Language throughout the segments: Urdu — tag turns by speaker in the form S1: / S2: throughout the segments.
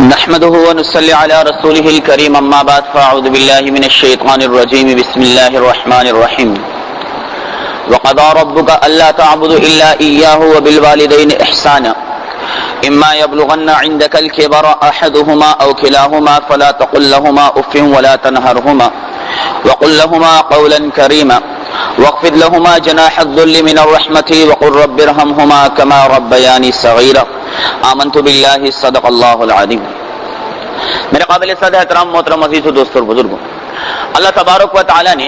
S1: نحمده ونصلي على رسوله الكريم اما بعد فاعوذ بالله من الشيطان الرجيم بسم الله الرحمن الرحيم وقضى ربك الا تعبدوا الا اياه وبالوالدين احسانا اما يبلغن عندك الكبر احدهما او كلاهما فلا تقل لهما اف ولا تنهرهما وقل لهما قولا كريما واخفض لهما جناح الذل من الرحمة وقل رب ارحمهما كما ربياني صغيرا آمنت باللہ صدق اللہ العظیم۔ میرے قابل صد احترام محترم عزیز و دوستوں اور بزرگوں، اللہ تبارک و تعالی نے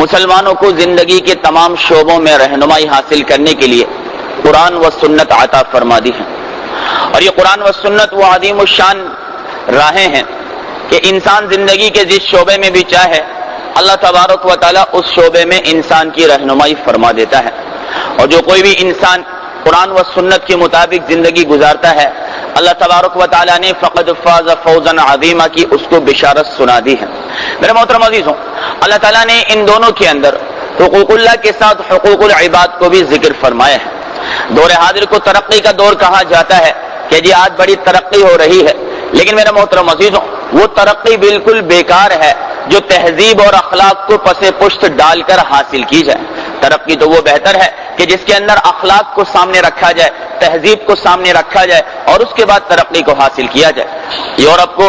S1: مسلمانوں کو زندگی کے تمام شعبوں میں رہنمائی حاصل کرنے کے لیے قرآن و سنت عطا فرما دی ہے، اور یہ قرآن و سنت وہ عظیم الشان راہیں ہیں کہ انسان زندگی کے جس شعبے میں بھی چاہے اللہ تبارک و تعالی اس شعبے میں انسان کی رہنمائی فرما دیتا ہے، اور جو کوئی بھی انسان قرآن و سنت کے مطابق زندگی گزارتا ہے اللہ تبارک و تعالیٰ نے فقد فاز فوزا عظیما کی اس کو بشارت سنا دی ہے۔ میرے محترم عزیزوں، اللہ تعالیٰ نے ان دونوں کے اندر حقوق اللہ کے ساتھ حقوق العباد کو بھی ذکر فرمایا ہے۔ دور حاضر کو ترقی کا دور کہا جاتا ہے کہ جی آج بڑی ترقی ہو رہی ہے، لیکن میرے محترم عزیزوں وہ ترقی بالکل بیکار ہے جو تہذیب اور اخلاق کو پس پشت ڈال کر حاصل کی جائے۔ ترقی تو وہ بہتر ہے کہ جس کے اندر اخلاق کو سامنے رکھا جائے، تہذیب کو سامنے رکھا جائے اور اس کے بعد ترقی کو حاصل کیا جائے۔ یورپ کو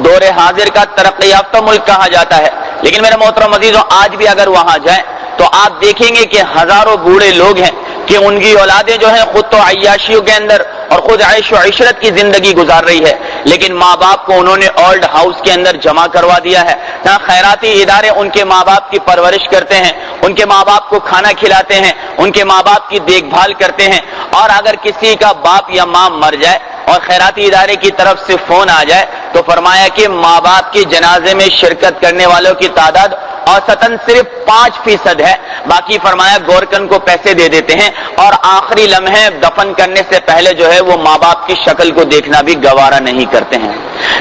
S1: دور حاضر کا ترقی یافتہ ملک کہا جاتا ہے، لیکن میرے محترم عزیزوں آج بھی اگر وہاں جائیں تو آپ دیکھیں گے کہ ہزاروں بوڑھے لوگ ہیں کہ ان کی اولادیں جو ہیں خود تو عیاشیوں کے اندر اور خود عیش و عشرت کی زندگی گزار رہی ہے، لیکن ماں باپ کو انہوں نے اولڈ ہاؤس کے اندر جمع کروا دیا ہے، جہاں خیراتی ادارے ان کے ماں باپ کی پرورش کرتے ہیں، ان کے ماں باپ کو کھانا کھلاتے ہیں، ان کے ماں باپ کی دیکھ بھال کرتے ہیں، اور اگر کسی کا باپ یا ماں مر جائے اور خیراتی ادارے کی طرف سے فون آ جائے تو فرمایا کہ ماں باپ کے جنازے میں شرکت کرنے والوں کی تعداد اوسطاً صرف 5% ہے، باقی فرمایا گورکن کو پیسے دے دیتے ہیں اور آخری لمحے دفن کرنے سے پہلے جو ہے وہ ماں باپ کی شکل کو دیکھنا بھی گوارا نہیں کرتے ہیں۔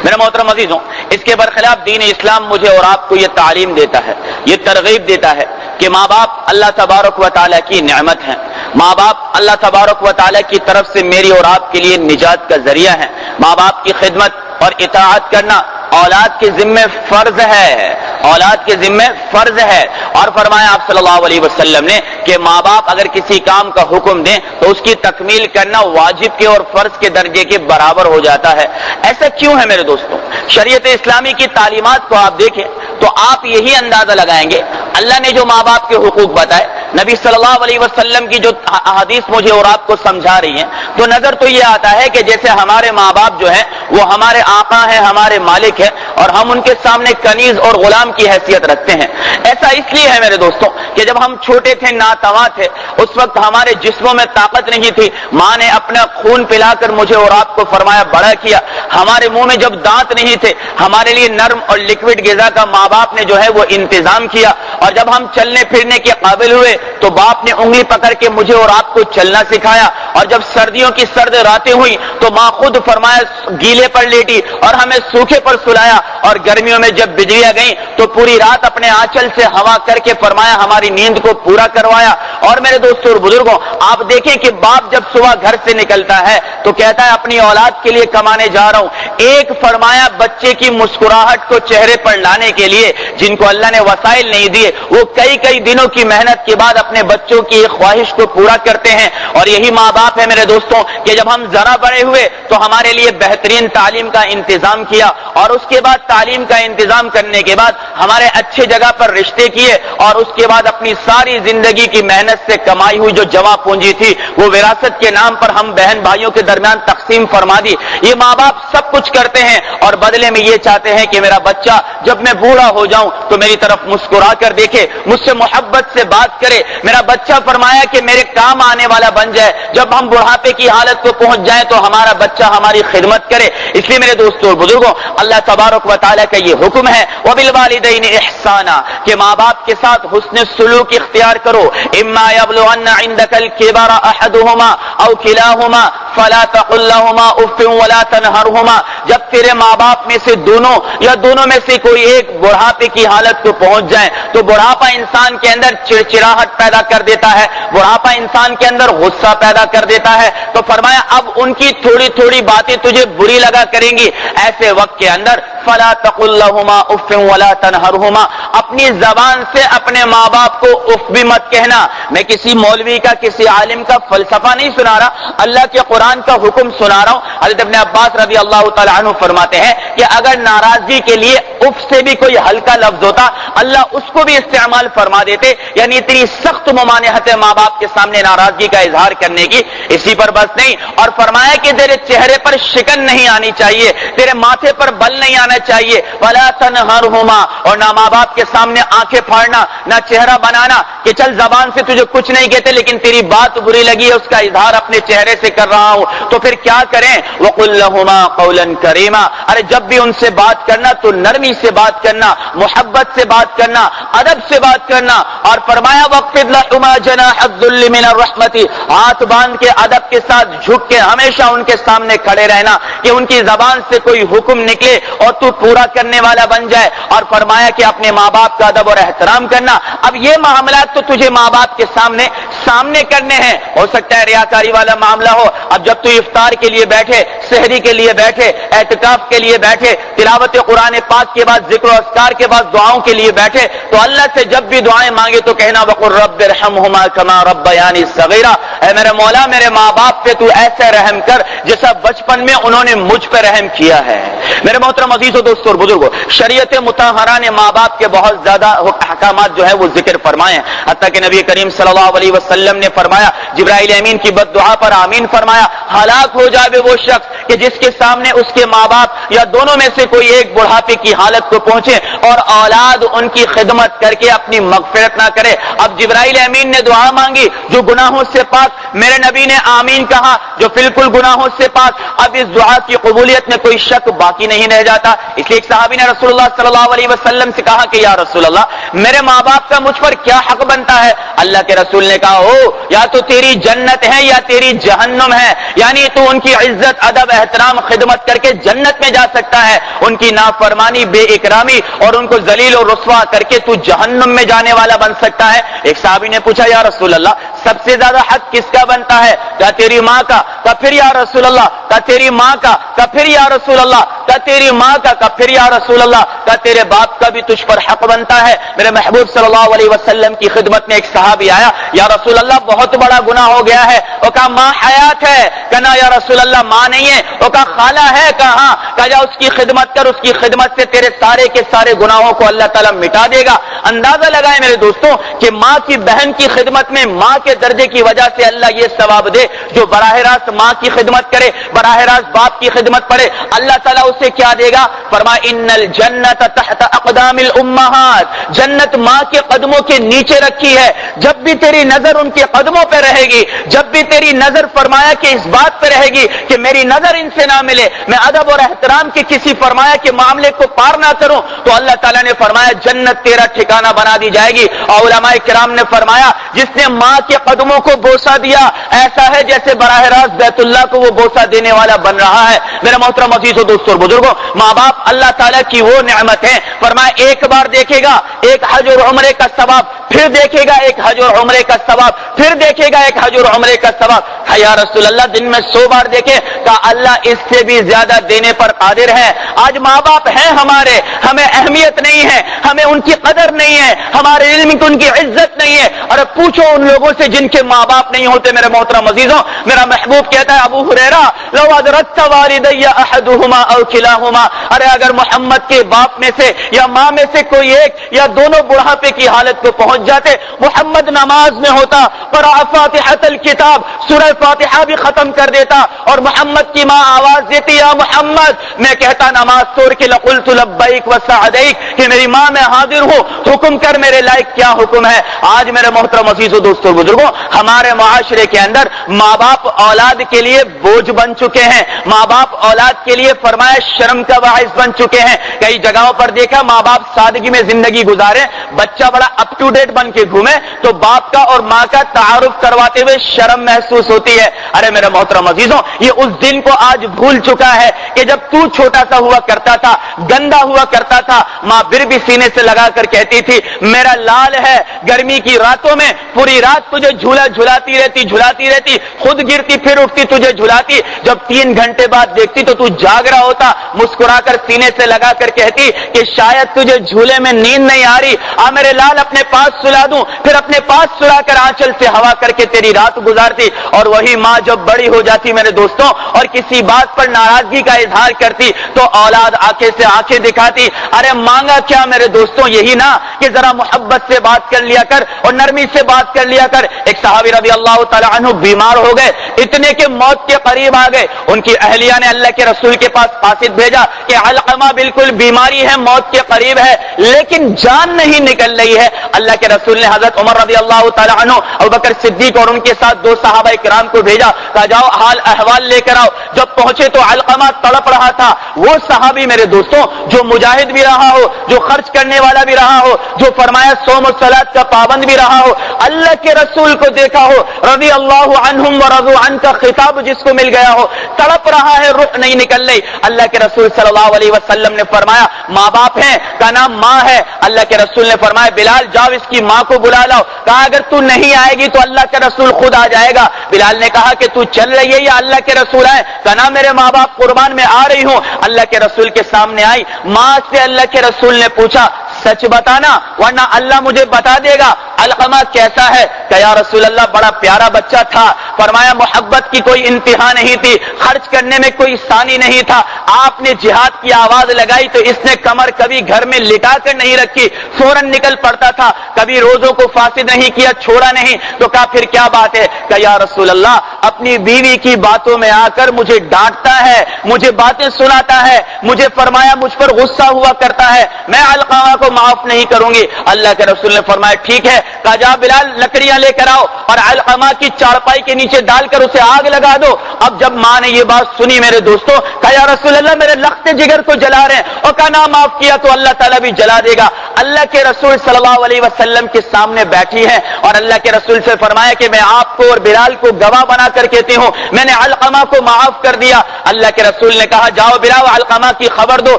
S1: میرے محترم عزیزوں، اس کے برخلاف دین اسلام مجھے اور آپ کو یہ تعلیم دیتا ہے، یہ ترغیب دیتا ہے کہ ماں باپ اللہ تبارک و تعالیٰ کی نعمت ہیں، ماں باپ اللہ تبارک و تعالیٰ کی طرف سے میری اور آپ کے لیے نجات کا ذریعہ ہیں۔ ماں باپ کی خدمت اور اطاعت کرنا اولاد کے ذمہ فرض ہے، اولاد کے ذمہ فرض ہے، اور فرمایا آپ صلی اللہ علیہ وسلم نے کہ ماں باپ اگر کسی کام کا حکم دیں تو اس کی تکمیل کرنا واجب کے اور فرض کے درجے کے برابر ہو جاتا ہے۔ ایسا کیوں ہے میرے دوستوں؟ شریعت اسلامی کی تعلیمات کو آپ دیکھیں تو آپ یہی اندازہ لگائیں گے، اللہ نے جو ماں باپ کے حقوق بتائے، نبی صلی اللہ علیہ وسلم کی جو احادیث مجھے اور آپ کو سمجھا رہی ہیں، تو نظر تو یہ آتا ہے کہ جیسے ہمارے ماں باپ جو ہیں وہ ہمارے آقا ہیں، ہمارے مالک ہیں، اور ہم ان کے سامنے کنیز اور غلام کی حیثیت رکھتے ہیں۔ ایسا اس لیے ہے میرے دوستوں کہ جب ہم چھوٹے تھے، ناتواں تھے، اس وقت ہمارے جسموں میں طاقت نہیں تھی، ماں نے اپنا خون پلا کر مجھے اور آپ کو فرمایا بڑا کیا، ہمارے منہ میں جب دانت نہیں تھے ہمارے لیے نرم اور لکوڈ غذا کا ماں باپ نے جو ہے وہ انتظام کیا، اور جب ہم چلنے پھرنے کے قابل ہوئے تو باپ نے انگلی پکڑ کے مجھے اور آپ کو چلنا سکھایا، اور جب سردیوں کی سرد راتیں ہوئی تو ماں خود فرمایا گیلے پر لیٹی اور ہمیں سوکھے پر سلایا، اور گرمیوں میں جب بجلیاں گئیں تو پوری رات اپنے آنچل سے ہوا کر کے فرمایا ہماری نیند کو پورا کروایا۔ اور میرے دوستوں اور بزرگوں آپ دیکھیں کہ باپ جب صبح گھر سے نکلتا ہے تو کہتا ہے اپنی اولاد کے لیے کمانے جا رہا ہوں، ایک فرمایا بچے کی مسکراہٹ کو چہرے پر لانے کے لیے جن کو اللہ نے وسائل نہیں دیے وہ کئی دنوں کی محنت کے بعد اپنے بچوں کی ایک خواہش کو پورا کرتے ہیں۔ اور یہی ماں باپ ہے میرے دوستوں کہ جب ہم ذرا بڑے ہوئے تو ہمارے لیے بہترین تعلیم کا انتظام کیا، اور اس کے بعد تعلیم کا انتظام کرنے کے بعد ہمارے اچھے جگہ پر رشتے کیے، اور اس کے بعد اپنی ساری زندگی کی محنت سے کمائی ہوئی جو جمع پونجی تھی وہ وراثت کے نام پر ہم بہن بھائیوں کے درمیان تقسیم فرما دی۔ یہ ماں باپ سب کچھ کرتے ہیں اور بدلے میں یہ چاہتے ہیں کہ میرا بچہ جب میں بوڑھا ہو جاؤں تو میری طرف مسکرا کر دیکھے، مجھ سے محبت سے بات کرے، میرا بچہ فرمایا کہ میرے کام آنے والا بن جائے، جب ہم بڑھاپے کی حالت کو پہنچ جائیں تو ہمارا بچہ ہماری خدمت کرے۔ اس لیے میرے دوستوں اور بزرگوں اللہ تبارک و تعالیٰ کا یہ حکم ہے وبالوالدین احسانا کہ ماں باپ کے ساتھ حسن سلوک اختیار کرو۔ اما یبلغن عندک الکبر احدهما او کلاهما فلا تقل لهما اف ولا تنهرهما، جب تیرے ماں باپ میں سے دونوں یا دونوں میں سے کوئی ایک بڑھاپے کی حالت کو پہنچ جائیں تو بڑھاپا انسان کے اندر چڑچڑاہٹ پیدا کر دیتا ہے، بڑھاپا انسان کے اندر غصہ پیدا کر دیتا ہے. تو فرمایا اب ان کی تھوڑی تھوڑی باتیں تجھے بری لگا کریں گی، ایسے وقت کے اندر فلا تقل لهما اف ولا تنهرهما، اپنی زبان سے اپنے ماں باپ کو اف بھی مت کہنا. میں کسی مولوی کا کسی عالم کا فلسفہ نہیں سنا رہا، اللہ کے قرآن کا حکم سنا رہا ہوں. حضرت ابن عباس رضی اللہ تعالی عنہ فرماتے ہیں کہ اگر ناراضگی کے لیے اف سے بھی کوئی ہلکا لفظ ہوتا اللہ اس کو بھی استعمال فرما دیتے. یعنی اتنی سخت ممانعت ہے ماں باپ کے سامنے ناراضگی کا اظہار کرنے کی. اسی پر بس نہیں، اور فرمایا کہ تیرے چہرے پر شکن نہیں آنی چاہیے، تیرے ماتھے پر بل نہیں آنا چاہیے. ولا تنہرہما، اور نہ ماں باپ کے سامنے آنکھیں پھاڑنا، نہ چہرہ بنانا کہ چل زبان سے تجھے کچھ نہیں کہتے لیکن تیری بات بری لگی ہے، اس کا اظہار اپنے چہرے سے کر رہا ہوں. تو پھر کیا کریں؟ وقل لہما قولا کریما، ارے جب بھی ان سے بات کرنا تو نرمی سے بات کرنا، محبت سے بات کرنا، ادب سے بات کرنا. اور فرمایا وَاخْفِضْ لَهُمَا جَنَاحَ الذُّلِّ مِنَ الرَّحْمَةِ، ہاتھ باندھ کے ادب کے ساتھ جھک کے ہمیشہ ان کے سامنے کھڑے رہنا کہ ان کی زبان سے کوئی حکم نکلے اور تو پورا کرنے والا بن جائے. اور فرمایا کہ اپنے ماں باپ کا ادب اور احترام کرنا. اب یہ معاملات تو تجھے ماں باپ کے سامنے کرنے ہیں. ہو سکتا ہے ریاکاری والا معاملہ ہو. اب جب تو افطار کے لیے بیٹھے، سحری کے لیے بیٹھے، اعتکاف کے لیے بیٹھے، تلاوت قرآن پاک کے بعد ذکر و اذکار کے بعد دعاؤں کے لیے بیٹھے، تو اللہ سے جب بھی دعائیں مانگے تو کہنا وقل رب ارحمہما کما ربیانی صغیرا، اے میرے مولا میرے ماں باپ پہ تو ایسے رحم کر جیسا بچپن میں انہوں نے مجھ پہ رحم کیا ہے. میرے محترم عزیزو دوستو اور بزرگو، شریعت مطہرہ نے ماں باپ کے بہت زیادہ احکامات جو ہے وہ ذکر فرمائے ہیں. حتیٰ کہ نبی کریم صلی اللہ علیہ وسلم نے فرمایا، جبرائیل امین کی بد دعا پر آمین فرمایا، ہلاک ہو جائے وہ شخص کہ جس کے سامنے اس کے ماں باپ یا دونوں میں سے کوئی ایک بڑھاپے کی حالت کو پہنچے اور اولاد ان کی خدمت کر کے اپنی مغفرت نہ کرے. اب جبرائیل امین نے دعا مانگی جو گناہوں سے پاک، میرے نبی نے آمین کہا جو بالکل گناہوں سے پاک. اب اس دعا کی قبولیت میں کوئی شک باقی نہیں رہ جاتا. اس لیے ایک صحابی نے رسول اللہ صلی اللہ علیہ وسلم سے کہا کہ یا رسول اللہ میرے ماں باپ کا مجھ پر کیا حق بنتا ہے؟ اللہ کے رسول نے کہا ہو یا تو تیری جنت ہے یا تیری جہنم ہے، یعنی تو ان کی عزت ادب احترام خدمت کر کے جنت میں جا سکتا ہے، ان کی نافرمانی بے اکرامی اور ان کو ذلیل اور رسوا کر کے تو جہنم میں جانے والا بن سکتا ہے. ایک صحابی نے پوچھا یا رسول اللہ سب سے زیادہ حق کس کا بنتا ہے؟ کیا تیری ماں کا؟ کہا پھر یا رسول اللہ. کہا تیری ماں کا؟ کہا پھر یا رسول اللہ. کہا تیری ماں کا؟ کہا پھر یا رسول اللہ. کہا تیرے باپ کا بھی تجھ پر حق بنتا ہے. میرے محبوب صلی اللہ علیہ وسلم کی خدمت میں ایک صحابی آیا، یا رسول اللہ بہت بڑا گناہ ہو گیا ہے. وہ کہا ماں حیات ہے. کہا یا رسول اللہ ماں نہیں ہے. وہ کہا خالہ ہے. کہاں؟ کہا جا اس کی خدمت کر، اس کی خدمت سے تیرے سارے کے سارے گناہوں کو اللہ تعالیٰ مٹا دے گا. اندازہ لگائے میرے دوستوں کہ ماں کی بہن کی خدمت میں ماں کے درجے کی وجہ سے اللہ یہ ثواب دے جو براہ راست ماں کی خدمت کرے، براہ راست باپ کی خدمت پڑے، اللہ تعالیٰ اسے کیا دے گا؟ فرمایا ان الجنت تحت اقدام الامہات، جنت ماں کے قدموں کے نیچے رکھی ہے. جب بھی تیری نظر ان کے قدموں پہ رہے گی، جب بھی تیری نظر فرمایا کہ اس بات پہ رہے گی کہ میری نظر ان سے نہ ملے، میں ادب اور احترام کے کسی فرمایا کہ معاملے کو پار نہ کروں، تو اللہ تعالیٰ نے فرمایا جنت تیرا ٹھکانہ بنا دی جائے گی. اور علماء کرام نے فرمایا جس نے ماں کے قدموں کو بوسہ دیا ایسا ہے جیسے براہ راست بیت اللہ کو وہ بوسہ دینے والا بن رہا ہے. میرے محترم عزیزو دوستو اور بزرگوں، ماں باپ اللہ تعالیٰ کی وہ نعمت ہے. فرمایا ایک بار دیکھے گا ایک حج اور عمرے کا ثواب، پھر دیکھے گا ایک حج اور عمرے کا ثواب، پھر دیکھے گا ایک حج اور عمرے کا ثواب. یا رسول اللہ دن میں 100 بار دیکھے؟ کہا اللہ اس سے بھی زیادہ دینے پر قادر ہے. آج ماں باپ ہیں ہمارے، ہمیں اہمیت نہیں ہے، ہمیں ان کی قدر نہیں ہے، ہمارے علم کی ان کی عزت نہیں ہے. اور پوچھو ان لوگوں سے جن کے ماں باپ نہیں ہوتے. میرے محترم عزیزوں، میرا محبوب کہتا ہے ابو ہریرہ لو ادرکت والدی احدہما او کلاہما، ارے اگر محمد کے باپ میں سے یا ماں میں سے کوئی ایک یا دونوں بڑھاپے کی حالت کو پہنچ جاتے، محمد نماز میں ہوتا، قرأ فاتحۃ الکتاب، سورہ فاتحہ بھی ختم کر دیتا، اور محمد کی ماں آواز دیتی یا محمد، میں کہتا نماز توڑ کے لقلت لبیک وسعدیک کہ میری ماں میں حاضر ہوں، حکم کر میرے لائق کیا حکم ہے. آج میرے محترم عزیز و دوستو بزرگوں، ہمارے معاشرے کے اندر ماں باپ اولاد کے لیے بوجھ بن چکے ہیں، ماں باپ اولاد کے لیے فرمایا شرم کا باعث بن چکے ہیں. کئی جگہوں پر دیکھا ماں باپ سادگی میں زندگی گزارے، بچہ بڑا اپ ٹو ڈیٹ بن کے گھومے تو باپ کا اور ماں کا تعارف کرواتے ہوئے شرم محسوس ہوتی ہوتی ہے. ارے میرے محترم عزیزوں، یہ اس دن کو آج بھول چکا ہے کہ جب تو چھوٹا سا ہوا کرتا تھا، گندا ہوا کرتا تھا، ماں پھر بھی سینے سے لگا کر کہتی تھی میرا لال ہے. گرمی کی راتوں میں پوری رات تجھے جھولا جھلاتی رہتی، خود گرتی پھر اٹھتی تجھے جھلاتی. جب 3 گھنٹے بعد دیکھتی تو تو جاگ رہا ہوتا، مسکرا کر سینے سے لگا کر کہتی کہ شاید تجھے جھولے میں نیند نہیں آ رہی، میرے لال اپنے پاس سلا دوں. پھر اپنے پاس سلا کر آنچل سے ہوا کر کے تیری رات گزارتی. اور وہی ماں جب بڑی ہو جاتی میرے دوستوں اور کسی بات پر ناراضگی کا اظہار کرتی تو اولاد آنکھیں سے آنکھیں دکھاتی. ارے مانگا کیا میرے دوستوں؟ یہی نا کہ ذرا محبت سے بات کر لیا کر اور نرمی سے بات کر لیا کر. ایک صحابی رضی اللہ تعالی عنہ بیمار ہو گئے، اتنے کہ موت کے قریب آ گئے. ان کی اہلیہ نے اللہ کے رسول کے پاس قاصد بھیجا کہ علقمہ بالکل بیماری ہے، موت کے قریب ہے، لیکن جان نہیں نکل رہی ہے. اللہ کے رسول نے حضرت عمر رضی اللہ تعالی عنہ، ابوبکر صدیق اور ان کے ساتھ 2 صحابہ کرام کو بھیجا، کہا جاؤ حال احوال لے کر آؤ. جب پہنچے تو علقمہ تڑپ رہا تھا. وہ صحابی میرے دوستوں جو مجاہد بھی رہا ہو، جو خرچ کرنے والا بھی رہا ہو، جو فرمایا صوم و صلاۃ کا پابند بھی رہا ہو، اللہ کے رسول کو دیکھا ہو رضی اللہ عنہم ورضوا عنہ کا خطاب جس کو مل گیا ہو، تڑپ رہا ہے، روح نہیں نکل رہی. اللہ کے رسول صلی اللہ علیہ وسلم نے فرمایا ماں باپ ہیں کا نام ماں ہے. اللہ کے رسول نے فرمایا بلال جاؤ اس کی ماں کو بلا لاؤ. کہا اگر تو نہیں آئے گی تو اللہ کے رسول خود آ جائے گا. بلال نے کہا کہ تو چل رہی ہے یا اللہ کے رسول آئے؟ کہا میرے ماں باپ قربان میں آ رہی ہوں. اللہ کے رسول کے سامنے آئی ماں سے. اللہ کے رسول نے پوچھا سچ بتانا ورنہ اللہ مجھے بتا دے گا علقمہ کیسا ہے؟ کہ یا رسول اللہ بڑا پیارا بچہ تھا. فرمایا محبت کی کوئی انتہا نہیں تھی، خرچ کرنے میں کوئی ثانی نہیں تھا. آپ نے جہاد کی آواز لگائی تو اس نے کمر کبھی گھر میں لٹا کر نہیں رکھی، فوراً نکل پڑتا تھا. کبھی روزوں کو فاسد نہیں کیا، چھوڑا نہیں. تو کہا پھر کیا بات ہے؟ کہ یا رسول اللہ اپنی بیوی کی باتوں میں آ کر مجھے ڈانٹتا ہے، مجھے باتیں سناتا ہے، مجھے فرمایا مجھ پر غصہ ہوا کرتا ہے، میں علقمہ کو معاف نہیں کروں گی. اللہ کے رسول نے فرمایا ٹھیک ہے. کہا جا بلال لکڑیاں لے کر آؤ اور علقمہ کی چارپائی کے نیچے ڈال کر اسے آگ لگا دو. اب جب ماں نے یہ بات سنی میرے دوستوں، کہا یا رسول اللہ میرے لخت جگر کو جلا رہے ہیں، اور کہا نہ معاف کیا تو اللہ تعالیٰ بھی جلا دے گا. اللہ کے رسول صلی اللہ علیہ وسلم کے سامنے بیٹھی ہے اور اللہ کے رسول سے فرمایا کہ میں آپ کو اور بلال کو گواہ بنا کر کہتی ہوں میں نے علقمہ کو معاف کر دیا. اللہ کے رسول نے کہا جاؤ بلال علقمہ کی خبر دو.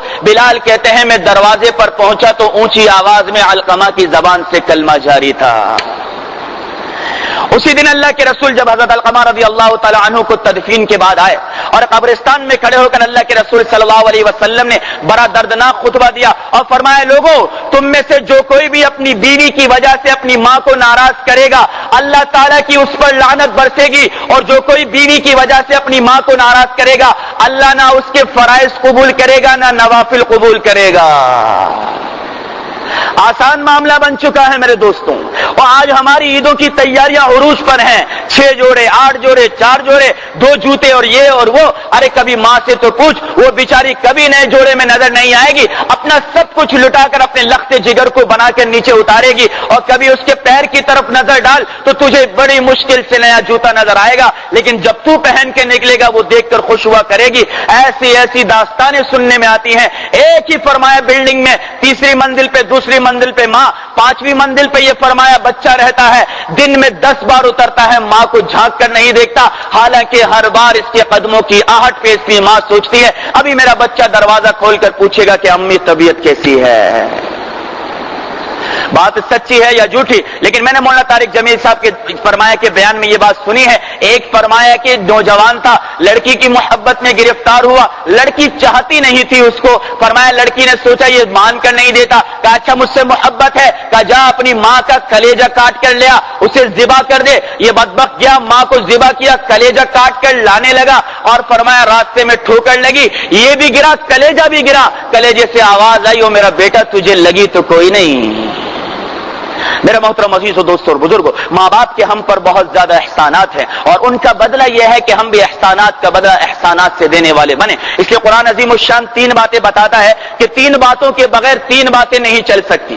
S1: بلال کہتے ہیں میں دروازے پر پہنچا تو اونچی آواز میں علقمہ کی زبان سے کلمہ جاری تھا. اسی دن اللہ کے رسول جب حضرت علقمہ رضی اللہ تعالی عنہ کو تدفین کے بعد آئے اور قبرستان میں کھڑے ہو کر اللہ کے رسول صلی اللہ علیہ وسلم نے بڑا دردناک خطبہ دیا اور فرمایا لوگوں تم میں سے جو کوئی بھی اپنی بیوی کی وجہ سے اپنی ماں کو ناراض کرے گا اللہ تعالیٰ کی اس پر لعنت برسے گی، اور جو کوئی بیوی کی وجہ سے اپنی ماں کو ناراض کرے گا اللہ نہ اس کے فرائض قبول کرے گا نہ نوافل قبول کرے گا. آسان معاملہ بن چکا ہے میرے دوستوں، اور آج ہماری عیدوں کی تیاریاں عروج پر ہیں. 6 جوڑے 8 جوڑے 4 جوڑے 2 جوتے اور یہ اور وہ. ارے کبھی ماں سے تو پوچھ، وہ بیچاری کبھی نئے جوڑے میں نظر نہیں آئے گی، اپنا سب کچھ لٹا کر اپنے لخت جگر کو بنا کر نیچے اتارے گی، اور کبھی اس کے پیر کی طرف نظر ڈال تو تجھے بڑی مشکل سے نیا جوتا نظر آئے گا، لیکن جب تو پہن کے نکلے گا وہ دیکھ کر خوش ہوا کرے گی. ایسی ایسی داستانیں سننے میں آتی ہیں. ایک ہی فرمایا بلڈنگ میں 3ری منزل پہ، دوسری منزل پہ ماں، 5ویں منزل پہ یہ فرمایا بچہ رہتا ہے، دن میں 10 بار اترتا ہے، ماں کو جھانک کر نہیں دیکھتا، حالانکہ ہر بار اس کے قدموں کی آہٹ پہ اس کی ماں سوچتی ہے ابھی میرا بچہ دروازہ کھول کر پوچھے گا کہ امی طبیعت کیسی ہے. بات سچی ہے یا جھوٹی؟ لیکن میں نے مولانا طارق جمیل صاحب کے فرمایا کے بیان میں یہ بات سنی ہے. ایک فرمایا کہ نوجوان تھا، لڑکی کی محبت میں گرفتار ہوا، لڑکی چاہتی نہیں تھی اس کو. فرمایا لڑکی نے سوچا یہ مان کر نہیں دیتا، کہا اچھا مجھ سے محبت ہے، کہا جا اپنی ماں کا کلیجہ کاٹ کر لیا، اسے ذبح کر دے. یہ بدبخت گیا، ماں کو ذبح کیا، کلیجہ کاٹ کر لانے لگا اور فرمایا راستے میں ٹھوکر لگی، یہ بھی گرا، کلیجہ بھی گرا. کلیجے سے آواز آئی او میرا بیٹا تجھے لگی تو کوئی نہیں. میرے محترم عزیزو دوستو اور بزرگوں، ماں باپ کے ہم پر بہت زیادہ احسانات ہیں اور ان کا بدلہ یہ ہے کہ ہم بھی احسانات کا بدلہ احسانات سے دینے والے بنیں. اس لیے قرآن عظیم الشان 3 باتیں بتاتا ہے کہ 3 باتوں کے بغیر 3 باتیں نہیں چل سکتی.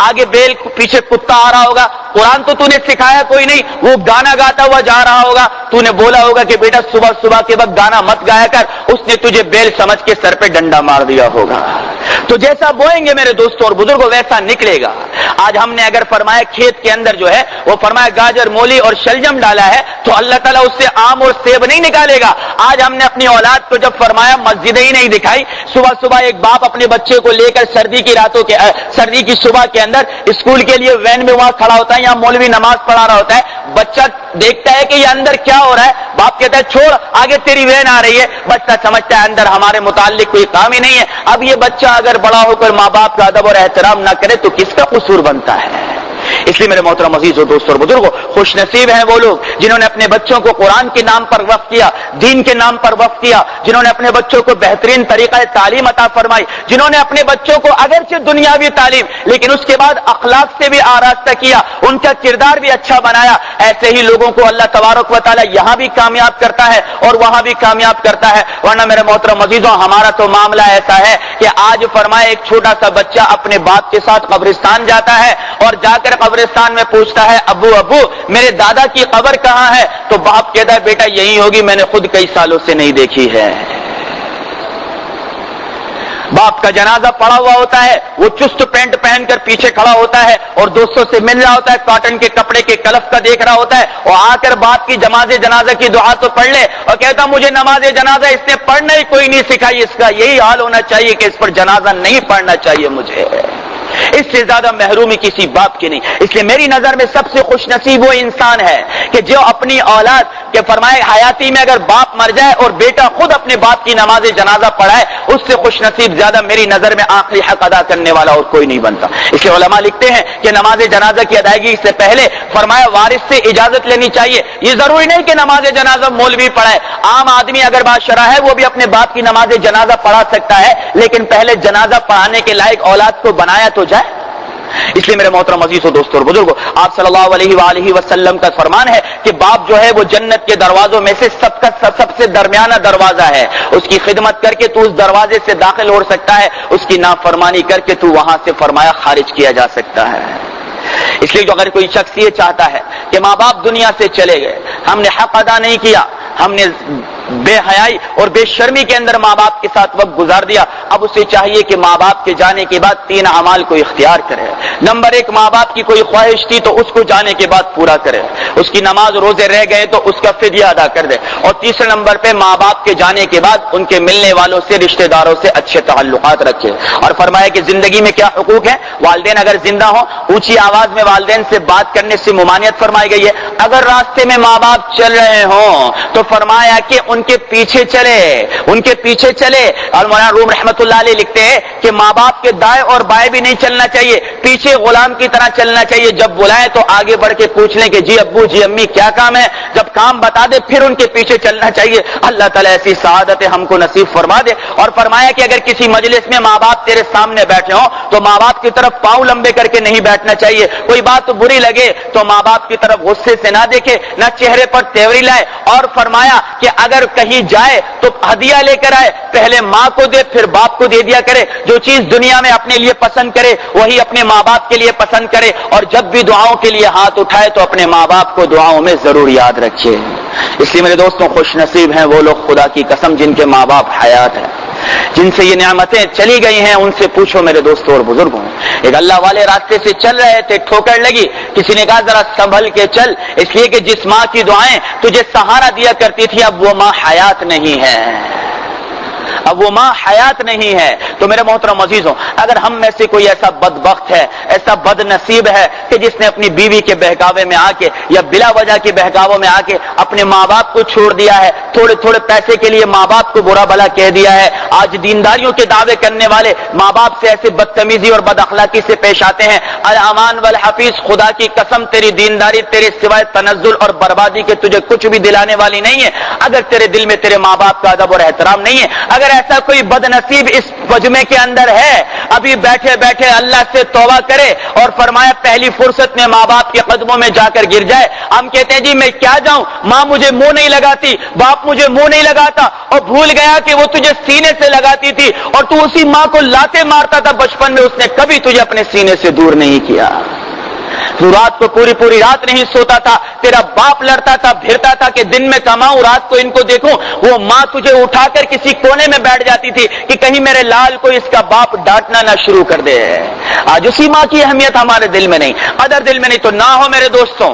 S1: آگے بیل پیچھے کتا آ رہا ہوگا, قرآن تو نے سکھایا کوئی نہیں, وہ گانا گاتا ہوا جا رہا ہوگا, تو نے بولا ہوگا کہ بیٹا صبح صبح کے وقت گانا مت گایا کر, اس نے تجھے بیل سمجھ کے سر پہ ڈنڈا مار دیا ہوگا. تو جیسا بوئیں گے میرے دوستوں اور بزرگوں ویسا نکلے گا. آج ہم نے اگر فرمایا کھیت کے اندر جو ہے وہ فرمایا گاجر مولی اور شلجم ڈالا ہے تو اللہ تعالیٰ اس سے آم اور سیب نہیں نکالے گا. آج ہم نے اپنی اولاد کو جب فرمایا مسجدیں ہی نہیں دکھائی, صبح صبح ایک باپ اپنے بچے کو لے کر سردی کی صبح کے اندر اسکول کے لیے وین میں وہاں کھڑا ہوتا ہے, یہاں مولوی نماز پڑھا رہا ہوتا ہے, بچہ دیکھتا ہے کہ یہ اندر کیا ہو رہا ہے, باپ کہتا ہے چھوڑ آگے تیری وین آ رہی ہے, بچہ سمجھتا ہے اندر ہمارے متعلق کوئی کام ہی نہیں ہے. اب یہ بچہ اگر بڑا ہو کر ماں باپ کا ادب اور احترام نہ کرے تو کس کا قصور بنتا ہے؟ اس لیے میرے محترم عزیز و دوستوں اور بزرگوں, خوش نصیب ہیں وہ لوگ جنہوں نے اپنے بچوں کو قرآن کے نام پر وقف کیا, دین کے نام پر وقف کیا, جنہوں نے اپنے بچوں کو بہترین طریقہ تعلیم عطا فرمائی, جنہوں نے اپنے بچوں کو اگرچہ دنیاوی تعلیم لیکن اس کے بعد اخلاق سے بھی آراستہ کیا, ان کا کردار بھی اچھا بنایا. ایسے ہی لوگوں کو اللہ تبارک و تعالی یہاں بھی کامیاب کرتا ہے اور وہاں بھی کامیاب کرتا ہے. ورنہ میرے محترم عزیزوں, ہمارا تو معاملہ ایسا ہے کہ آج فرمائے ایک چھوٹا سا بچہ اپنے باپ کے ساتھ قبرستان جاتا ہے اور جا کر قبرستان میں پوچھتا ہے ابو ابو میرے دادا کی قبر کہاں ہے, تو باپ کہتا ہے بیٹا یہی ہوگی, میں نے خود کئی سالوں سے نہیں دیکھی ہے. باپ کا جنازہ پڑا ہوا ہوتا ہے, وہ چست پینٹ پہن کر پیچھے کھڑا ہوتا ہے اور دوستوں سے مل رہا ہوتا ہے, کاٹن کے کپڑے کے کلف کا دیکھ رہا ہوتا ہے, اور آ کر باپ کی جنازہ کی دعا تو پڑھ لے اور کہتا مجھے نماز جنازہ اس نے پڑھنا ہی کوئی نہیں سکھائی, اس کا یہی حال ہونا چاہیے کہ اس پر جنازہ نہیں پڑھنا چاہیے مجھے. اس سے زیادہ محرومی کسی باپ کی نہیں. اس لیے میری نظر میں سب سے خوش نصیب وہ انسان ہے کہ جو اپنی اولاد کے فرمائے حیاتی میں اگر باپ مر جائے اور بیٹا خود اپنے باپ کی نماز جنازہ پڑھائے, اس سے خوش نصیب زیادہ میری نظر میں آخری حق ادا کرنے والا اور کوئی نہیں بنتا. اس لیے علماء لکھتے ہیں کہ نماز جنازہ کی ادائیگی سے پہلے فرمایا وارث سے اجازت لینی چاہیے. یہ ضروری نہیں کہ نماز جنازہ مولوی پڑھائے, عام آدمی اگر بادشاہ ہے وہ بھی اپنے باپ کی نماز جنازہ پڑھا سکتا ہے, لیکن پہلے جنازہ پڑھانے کے لائق اولاد کو بنایا تو جائے. اس لیے میرے محترم عزیز و دوستوں اور بزرگوں, آپ صلی اللہ علیہ وآلہ وسلم کا فرمان ہے کہ باپ جو ہے وہ جنت کے دروازوں میں سے سب سے درمیانہ دروازہ ہے. اس کی خدمت کر کے تو اس دروازے سے داخل ہو سکتا ہے, اس کی نافرمانی کر کے تو وہاں سے فرمایا خارج کیا جا سکتا ہے. اس لیے جو اگر کوئی شخص یہ چاہتا ہے کہ ماں باپ دنیا سے چلے گئے, ہم نے حق ادا نہیں کیا, ہم نے بے حیائی اور بے شرمی کے اندر ماں باپ کے ساتھ وقت گزار دیا, اب اسے چاہیے کہ ماں باپ کے جانے کے بعد 3 اعمال کو اختیار کرے. نمبر 1, ماں باپ کی کوئی خواہش تھی تو اس کو جانے کے بعد پورا کرے, اس کی نماز روزے رہ گئے تو اس کا فدیہ ادا کر دے. اور تیسرے نمبر پہ ماں باپ کے جانے کے بعد ان کے ملنے والوں سے, رشتہ داروں سے اچھے تعلقات رکھے. اور فرمایا کہ زندگی میں کیا حقوق ہیں, والدین اگر زندہ ہوں اونچی آواز میں والدین سے بات کرنے سے ممانعت فرمائی گئی ہے. اگر راستے میں ماں باپ چل رہے ہوں تو فرمایا کہ ان کے پیچھے چلے. اور مولانا روم رحمت اللہ علیہ لکھتے ہیں کہ ماں باپ کے دائیں اور بائیں بھی نہیں چلنا چاہیے, پیچھے غلام کی طرح چلنا چاہیے. جب بلائے تو آگے بڑھ کے پوچھ لیں کہ جی ابو جی امی کیا کام ہے, جب کام بتا دے پھر ان کے پیچھے چلنا چاہیے. اللہ تعالیٰ ایسی سعادت ہم کو نصیب فرما دے. اور فرمایا کہ اگر کسی مجلس میں ماں باپ تیرے سامنے بیٹھے ہوں تو ماں باپ کی طرف پاؤں لمبے کر کے نہیں بیٹھنا چاہیے. کوئی بات بری لگے تو ماں باپ کی طرف غصے سے نہ دیکھے, نہ چہرے پر تیوری لائے. اور فرمایا کہ اگر کہیں جائے تو ہدیہ لے کر آئے, پہلے ماں کو دے پھر باپ کو دے دیا کرے. جو چیز دنیا میں اپنے لیے پسند کرے وہی اپنے ماں باپ کے لیے پسند کرے. اور جب بھی دعاؤں کے لیے ہاتھ اٹھائے تو اپنے ماں باپ کو دعاؤں میں ضرور یاد رکھے. اس لیے میرے دوستوں خوش نصیب ہیں وہ لوگ خدا کی قسم جن کے ماں باپ حیات ہیں, جن سے یہ نعمتیں چلی گئی ہیں. ان سے پوچھو میرے دوستوں اور بزرگوں. ایک اللہ والے راستے سے چل رہے تھے, ٹھوکر لگی, کسی نے کہا ذرا سنبھل کے چل, اس لیے کہ جس ماں کی دعائیں تجھے سہارا دیا کرتی تھی اب وہ ماں حیات نہیں ہے, اب وہ ماں حیات نہیں ہے. تو میرے محترم عزیزوں, اگر ہم میں سے کوئی ایسا بدبخت ہے, ایسا بد نصیب ہے کہ جس نے اپنی بیوی کے بہکاوے میں آ کے یا بلا وجہ کے بہکاووں میں آ کے اپنے ماں باپ کو چھوڑ دیا ہے, تھوڑے تھوڑے پیسے کے لیے ماں باپ کو برا بھلا کہہ دیا ہے. آج دینداریوں کے دعوے کرنے والے ماں باپ سے ایسے بدتمیزی اور بد اخلاقی سے پیش آتے ہیں. الامان والحفیظ, خدا کی قسم تیری دینداری تیرے سوائے تنزل اور بربادی کے تجھے کچھ بھی دلانے والی نہیں ہے. اگر تیرے دل میں تیرے ماں باپ کا ادب اور احترام نہیں ہے, اگر اگر ایسا کوئی بد نصیب اس مجمع کے اندر ہے، ابھی بیٹھے بیٹھے اللہ سے توبہ کرے اور فرمایا پہلی فرصت میں ماں باپ کے قدموں میں جا کر گر جائے۔ ہم کہتے ہیں جی میں کیا جاؤں، ماں مجھے منہ نہیں لگاتی، باپ مجھے منہ نہیں لگاتا، اور بھول گیا کہ وہ تجھے سینے سے لگاتی تھی اور تو اسی ماں کو لاتے مارتا تھا بچپن میں، اس نے کبھی تجھے اپنے سینے سے دور نہیں کیا۔ تو رات کو پوری پوری رات نہیں سوتا تھا، تیرا باپ لڑتا تھا پھرتا تھا کہ دن میں کماؤں رات کو ان کو دیکھوں، وہ ماں تجھے اٹھا کر کسی کونے میں بیٹھ جاتی تھی کہ کہیں میرے لال کو اس کا باپ ڈانٹنا نہ شروع کر دے۔ آج اسی ماں کی اہمیت ہمارے دل میں نہیں، قدر دل میں نہیں، تو نہ ہو میرے دوستوں،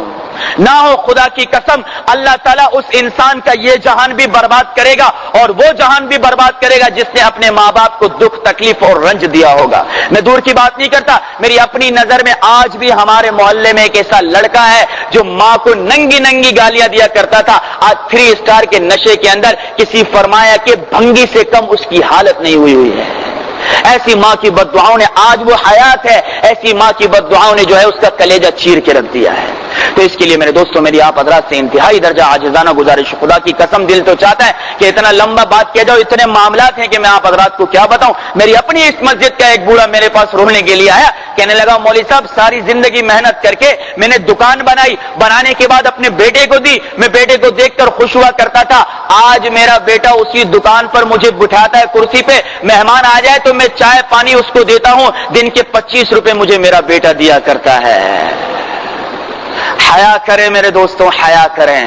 S1: نہ ہو، خدا کی قسم اللہ تعالیٰ اس انسان کا یہ جہان بھی برباد کرے گا اور وہ جہان بھی برباد کرے گا جس نے اپنے ماں باپ کو دکھ تکلیف اور رنج دیا ہوگا۔ میں دور کی بات نہیں کرتا، میری اپنی نظر میں آج بھی ہمارے محلے میں ایک ایسا لڑکا ہے جو ماں کو ننگی ننگی گالیاں دیا کرتا تھا، آج 3 اسٹار کے نشے کے اندر کسی فرمایا کہ بھنگی سے کم اس کی حالت نہیں ہوئی ہے۔ ایسی ماں کی بددعاؤں نے، آج وہ حیات ہے، ایسی ماں کی بددعاؤں نے جو ہے اس کا کلیجہ چیر کے رکھ دیا ہے۔ تو اس کے لیے میرے دوستوں، میری آپ حضرات سے انتہائی درجہ عاجزانہ گزارش، خدا کی قسم دل تو چاہتا ہے کہ اتنا لمبا بات کیا جاؤ، اتنے معاملات ہیں کہ میں آپ حضرات کو کیا بتاؤں۔ میری اپنی اس مسجد کا ایک بوڑھا میرے پاس رونے کے لیے آیا، کہنے لگا مولوی صاحب ساری زندگی محنت کر کے میں نے دکان بنائی، بنانے کے بعد اپنے بیٹے کو دی، میں بیٹے کو دیکھ کر خوش ہوا کرتا تھا، آج میرا بیٹا اسی دکان پر مجھے بٹھاتا ہے کرسی پہ، مہمان آ جائے تو میں چائے پانی اس کو دیتا ہوں، دن کے 25 روپے مجھے میرا بیٹا دیا کرتا ہے۔ حیا کریں میرے دوستوں، حیا کریں،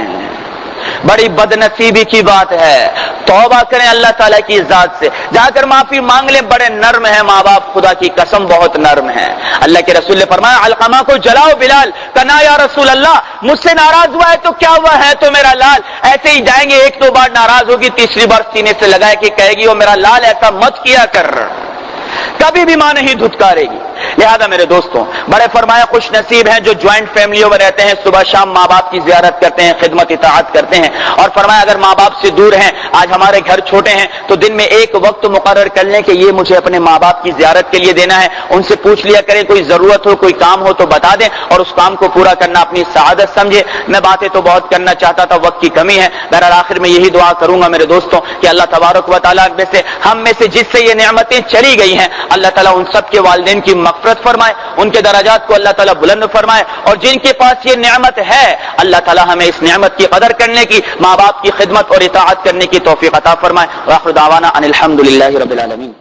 S1: بڑی بدنصیبی کی بات ہے۔ توبہ کریں اللہ تعالیٰ کی ذات سے، جا کر معافی مانگ لیں، بڑے نرم ہیں ماں باپ، خدا کی قسم بہت نرم ہیں۔ اللہ کے رسول نے فرمایا علقمہ کو جلاؤ، بلال کہا یا رسول اللہ مجھ سے ناراض ہوا ہے تو کیا ہوا ہے تو میرا لال، ایسے ہی جائیں گے، 1-2 بار ناراض ہوگی، تیسری بار سینے سے لگائے کہ کہے گی وہ میرا لال ایسا مت کیا کر، کبھی بھی ماں نہیں دھتکارے گی۔ لہذا میرے دوستوں، بڑے فرمایا خوش نصیب ہیں جو جوائنٹ فیملیوں میں رہتے ہیں، صبح شام ماں باپ کی زیارت کرتے ہیں، خدمت اطاعت کرتے ہیں، اور فرمایا اگر ماں باپ سے دور ہیں، آج ہمارے گھر چھوٹے ہیں تو دن میں ایک وقت مقرر کر لیں کہ یہ مجھے اپنے ماں باپ کی زیارت کے لیے دینا ہے، ان سے پوچھ لیا کریں، کوئی ضرورت ہو کوئی کام ہو تو بتا دیں، اور اس کام کو پورا کرنا اپنی سعادت سمجھے۔ میں باتیں تو بہت کرنا چاہتا تھا، وقت کی کمی ہے، بہرحال آخر میں یہی دعا کروں گا میرے دوستوں کہ اللہ تبارک و تعالیٰ ہم میں سے جس سے یہ نعمتیں چلی گئی ہیں، اللہ تعالیٰ ان سب کے والدین کی مغفرت فرمائے، ان کے درجات کو اللہ تعالیٰ بلند فرمائے، اور جن کے پاس یہ نعمت ہے اللہ تعالیٰ ہمیں اس نعمت کی قدر کرنے کی، ماں باپ کی خدمت اور اطاعت کرنے کی توفیق عطا فرمائے۔ وآخر دعوانا ان الحمد للہ رب العالمین۔